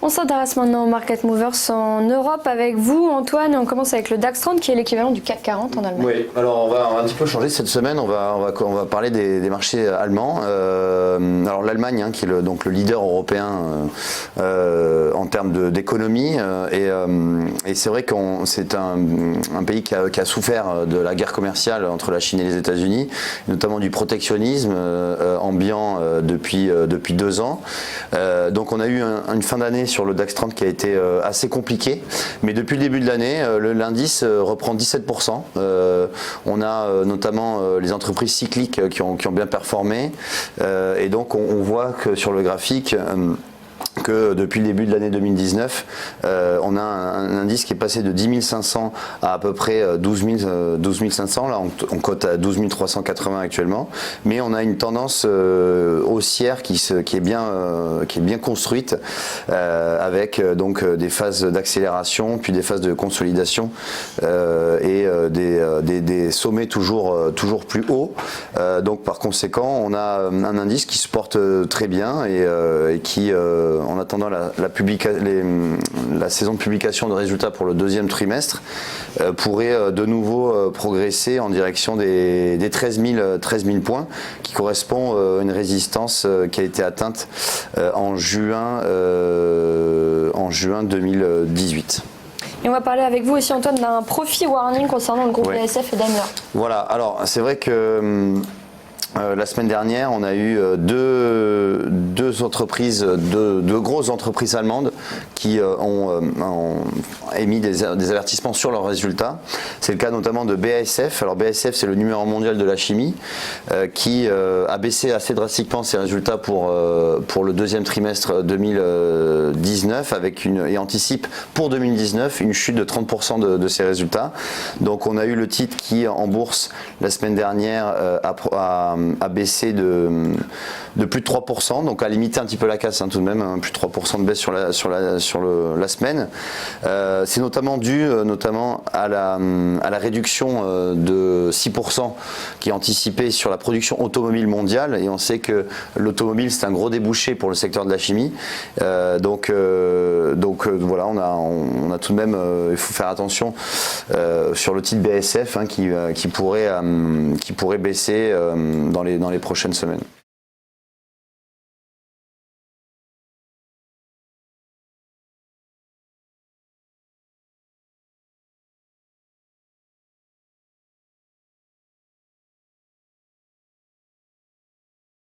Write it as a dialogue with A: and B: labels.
A: On s'intéresse maintenant aux market movers en Europe avec vous, Antoine. On commence avec le DAX 30 qui est l'équivalent du CAC 40 en Allemagne.
B: Oui, alors on va un petit peu changer cette semaine. On va parler des marchés allemands. Alors l'Allemagne, qui est donc le leader européen en termes d'économie. Et c'est vrai que c'est un pays qui a souffert de la guerre commerciale entre la Chine et les États-Unis, notamment du protectionnisme ambiant depuis 2 ans. Donc on a eu une fin d'année sur le DAX 30 qui a été assez compliquée, mais depuis le début de l'année, l'indice reprend 17%. On a notamment les entreprises cycliques qui ont bien performé, et donc on voit que sur le graphique, que depuis le début de l'année 2019, on a un indice qui est passé de 10 500 à peu près 12 500. Là, on cote à 12 380 actuellement. Mais on a une tendance haussière qui est bien construite, avec donc des phases d'accélération, puis des phases de consolidation et des sommets toujours plus hauts. Donc par conséquent, on a un indice qui se porte très bien et qui en attendant la saison de publication de résultats pour le deuxième trimestre, pourrait de nouveau progresser en direction des 13 000 points, qui correspond à une résistance qui a été atteinte en juin 2018.
A: Et on va parler avec vous aussi, Antoine, d'un profit warning concernant le groupe BASF et Daimler.
B: Voilà, alors c'est vrai que la semaine dernière, on a eu deux grosses entreprises allemandes qui ont émis des avertissements sur leurs résultats. C'est le cas notamment de BASF. Alors BASF, c'est le numéro 1 mondial de la chimie, qui a baissé assez drastiquement ses résultats pour le deuxième trimestre 2019, et anticipe pour 2019 une chute de 30% de ses résultats. Donc on a eu le titre qui, en bourse, la semaine dernière, a baissé de plus de 3%, donc a limité un petit peu la casse, tout de même, plus de 3% de baisse sur la semaine. C'est notamment dû à la réduction de 6% qui est anticipée sur la production automobile mondiale, et on sait que l'automobile, c'est un gros débouché pour le secteur de la chimie. Donc voilà, on a tout de même, il faut faire attention sur le titre BASF, qui pourrait baisser dans les prochaines semaines.